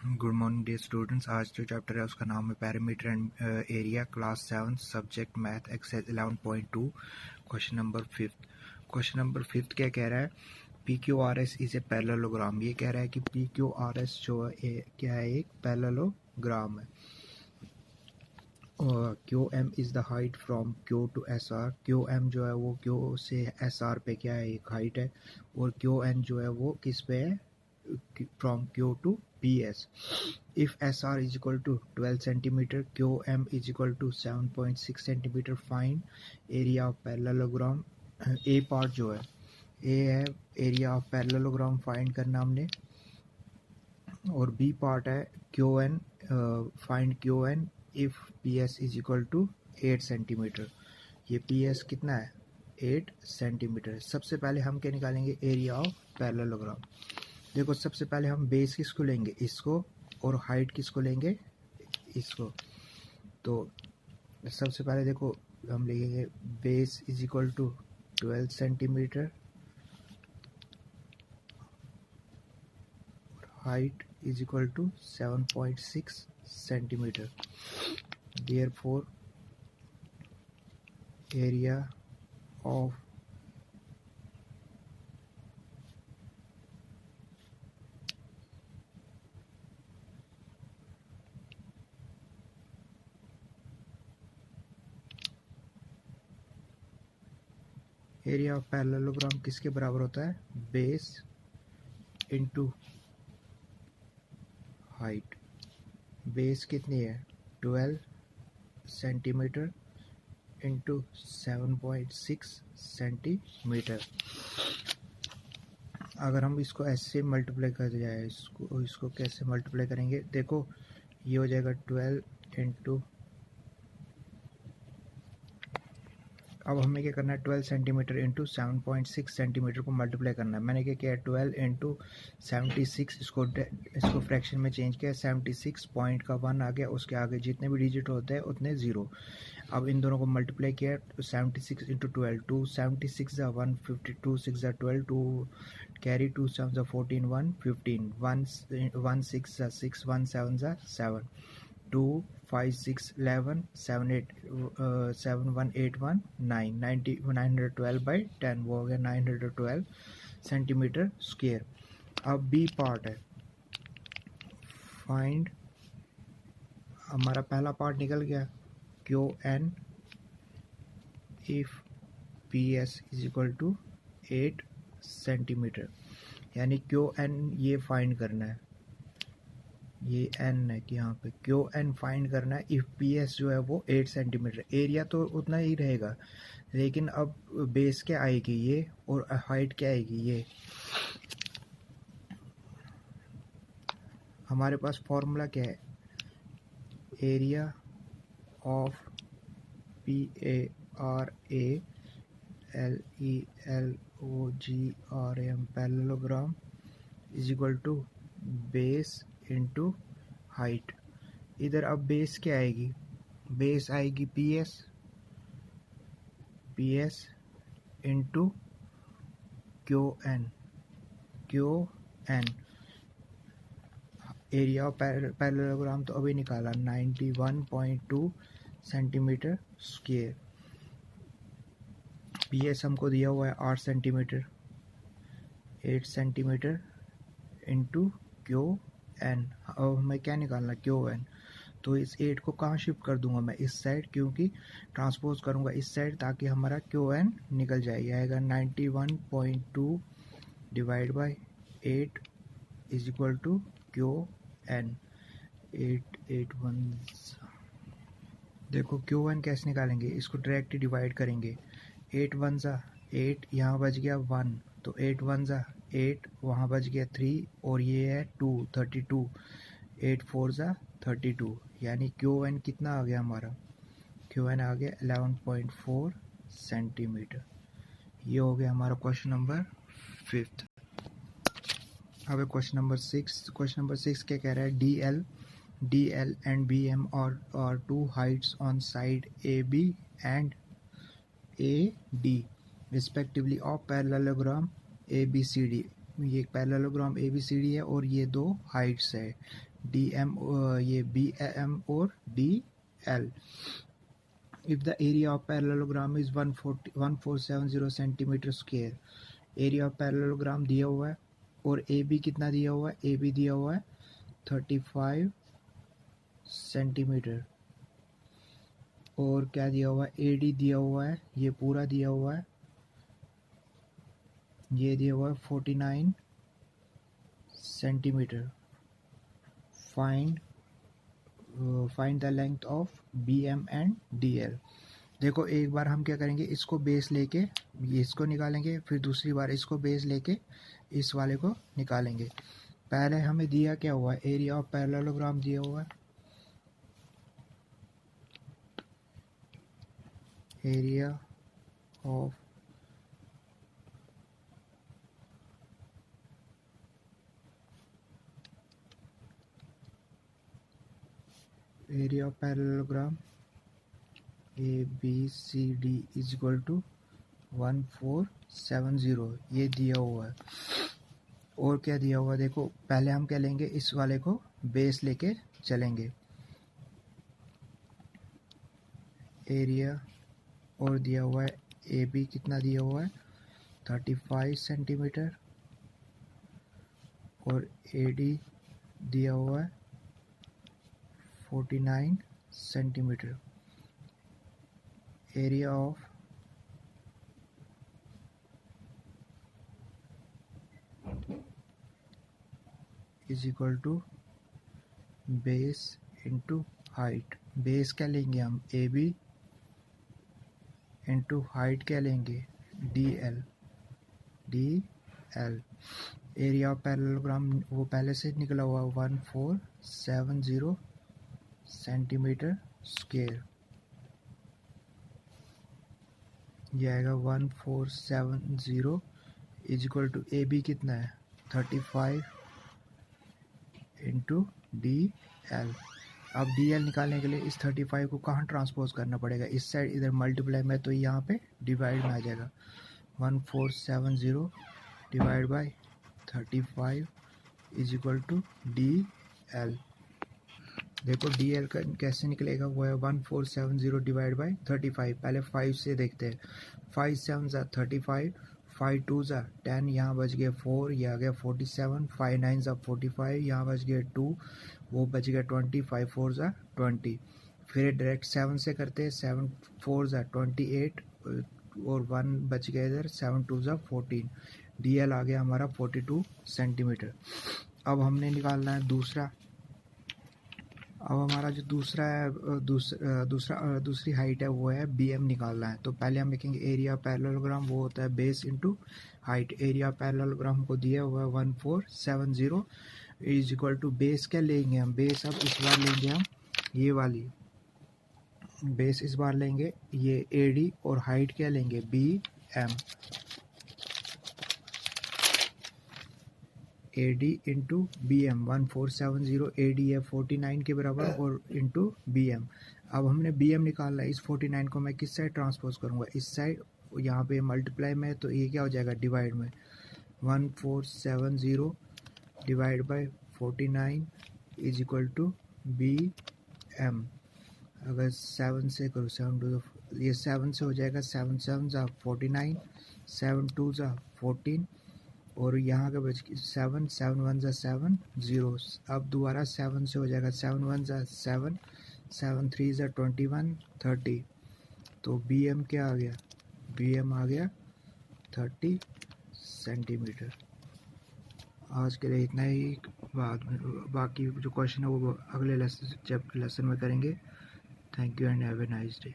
Good morning dear students. आज जो chapter है उसका नाम है parameter and area, class 7, subject math, exercise 11.2, question number 5। Question number 5 क्या कह रहा है? P Q R S is a parallelogram. ये कह रहा है कि पी क्यू आर एस जो है क्या है, एक पैरेललोग्राम है। और Q M is the height from Q to S R. Q M जो है वो क्यू से एस आर पे क्या है, एक हाइट है। और क्यू एन जो है वो किस पे है, from Q to P S. If SR is equal to 12 centimeter, QM is equal to 7.6 centimeter, find area of parallelogram। A part जो है A है, area of parallelogram find करना हमने। और B part है QN, find QN if PS is equal to 8 centimeter। ये PS कितना है, 8 सेंटीमीटर। सबसे पहले हम क्या निकालेंगे, एरिया ऑफ पैरेललोग्राम। देखो सबसे पहले हम बेस किसको लेंगे, इसको, और हाइट किसको लेंगे, इसको। तो सबसे पहले देखो हम लिखेंगे base is equal to 12 centimetre, height is equal to 7.6 centimetre. Therefore area of area of parallelogram किसके बराबर होता है, बेस इनटू हाइट। बेस कितनी है, 12 सेंटीमीटर इंटू 7.6 सेंटीमीटर। अगर हम इसको ऐसे मल्टीप्लाई कर जाए, इसको कैसे मल्टीप्लाई करेंगे, देखो ये हो जाएगा 12 इंटू, अब हमें क्या करना है, 12 सेंटीमीटर इंटू 7.6 सेंटीमीटर को मल्टीप्लाई करना है। मैंने क्या किया, 12 इंटू 76, इसको फ्रैक्शन में चेंज किया, 76 पॉइंट का 1 आ गया, उसके आगे जितने भी डिजिट होते हैं उतने 0। अब इन दोनों को मल्टीप्लाई किया, 76 इंटू 12, 2 76 ज़ा 152, 6 ज़ा 12, 2 कैरी, 2 7 ज़ा 14, 1 15, 1 6 ज़ा 6, 1 7 ज़ा 7, 2 5 6 11, 7 8 7 1 8 1 9, 912 बाई 10, वो हो गया 912 सेंटीमीटर स्क्वायर। अब बी पार्ट है, फाइंड, हमारा पहला पार्ट निकल गया, Q N if P S is equal to 8 centimetre. यानी क्यू एन ये फाइंड करना है, ये एन है कि यहाँ पे क्यू एन फाइंड करना है। इफ पी एस जो है वो 8 सेंटीमीटर, एरिया तो उतना ही रहेगा, लेकिन अब बेस क्या आएगी ये, और हाइट क्या आएगी ये। हमारे पास फॉर्मूला क्या है, area of P A R A L E L O G R M parallelogram is equal to base into height. इधर अब बेस क्या आएगी, बेस आएगी P S into Q N. Area of parallelogram तो अभी निकाला, 91.2 सेंटीमीटर स्क्वायर। पी एस हमको दिया हुआ है 8 centimetre, 8 centimetre into Q N. अब हमें क्या निकालना, क्यू एन। तो इस 8 को कहाँ शिफ्ट कर दूंगा मैं, इस साइड, क्योंकि ट्रांसपोज करूंगा इस साइड, ताकि हमारा क्यू एन निकल जाए। ये आएगा 91.2 divide by 8 is equal to Q N. 8 1, देखो क्यू एन कैसे निकालेंगे, इसको डायरेक्ट डिवाइड करेंगे। 8 1 ज़ा 8, यहाँ बच गया 1, तो 8 1 ज़ा 8, वहाँ बच गया 3, और ये है 2, 32, 8 4 ज़ा 32। यानी क्यू एन कितना आ गया हमारा, क्यू एन आ गया 11.4 सेंटीमीटर। ये हो गया हमारा क्वेश्चन नंबर 5। अब क्वेश्चन नंबर 6। क्वेश्चन नंबर 6 क्या कह रहा है, D L and B M और two heights on side A B and A D respectively of parallelogram A B C D. ये parallelogram A B C D है और ये दो हाइट्स है। डी एम, ये बी एम और D L. If the area of parallelogram is 1470 centimetre square, area of parallelogram दिया हुआ है और ए बी कितना दिया हुआ है, ए बी दिया हुआ है 35 सेंटीमीटर, और क्या दिया हुआ है, ए डी दिया हुआ है, ये पूरा दिया हुआ है, ये दिया हुआ है 49 centimetre. Find the length of B M and D L. देखो एक बार हम क्या करेंगे, इसको बेस लेके इसको निकालेंगे, फिर दूसरी बार इसको बेस लेके इस वाले को निकालेंगे। पहले हमें दिया क्या हुआ है, एरिया ऑफ पैरेललोग्राम दिया हुआ है, area of parallelogram A B C D is equal to 1470, ये दिया हुआ है। और क्या दिया हुआ है, देखो पहले हम क्या लेंगे, इस वाले को बेस लेके चलेंगे, एरिया और दिया हुआ है ए बी कितना दिया हुआ है 35 सेंटीमीटर, और ए डी दिया हुआ है 49 centimetre. Area of is equal to base into height. Base क्या लेंगे हम, ए बी, इंटू हाइट क्या लेंगे, D L. Area of parallelogram वो पहले से निकला हुआ 1470 सेंटीमीटर स्क्वायर, ये आएगा 1470 is equal to A B कितना है 35 इंटू डी एल। अब डी एल निकालने के लिए इस 35 को कहाँ ट्रांसपोज करना पड़ेगा, इस साइड इधर मल्टीप्लाई में, तो यहाँ पे डिवाइड में आ जाएगा 1470 divide by 35 is equal to D L. देखो डी एल का कैसे निकलेगा, वो है 1470 डिवाइड बाई 35। पहले 5 से देखते हैं, 5 7 ज़ा 35, 5 2 ज़ा 10, यहाँ बच गया 4, ये आ गया 47, 5 9 ज़ा 45, यहाँ बच गया 2, वो बच गया 20, 5 4 ज़ा 20। फिर डायरेक्ट 7 से करते हैं, 7 4 ज़ा 28 और 1 बच गया इधर, 7 2 ज़ा 14। डी एल आ गया हमारा 42 सेंटीमीटर। अब हमने निकालना है दूसरा, अब हमारा जो दूसरा है, दूसरी हाइट है वो है बी एम निकालना है। तो पहले हम लिखेंगे एरिया पैरेललोग्राम, वो होता है base into height. Area parallelogram को दिया हुआ है 1470 इज इक्वल टू बेस क्या लेंगे हम, बेस अब इस बार लेंगे हम ये वाली बेस, इस बार लेंगे ये ए डी, और हाइट क्या लेंगे B M. A D into B M 1470, A D है 49 के बराबर, और इंटू बी एम। अब हमने बी एम निकालना है, इस 49 को मैं किस साइड ट्रांसपोज करूँगा, इस साइड, यहाँ पे मल्टीप्लाई में, तो ये क्या हो जाएगा डिवाइड में, 1470 divide by 49 is equal to B M. अगर 7 से करो, 7 2 ये 7 से हो जाएगा, 7 7 ज़ा 49, 7 2 ज़ा 14, और यहाँ का बच 7 7 1 ज़ा 7 0। अब दोबारा 7 से हो जाएगा, 7 1 ज़ा 7, 7 3 ज़ा 21 30। तो बी एम क्या आ गया, बी एम आ गया 30 सेंटीमीटर। आज के लिए इतना ही, बाद में बाकी जो क्वेश्चन है वो अगले लेसन में करेंगे। Thank you and have a nice day.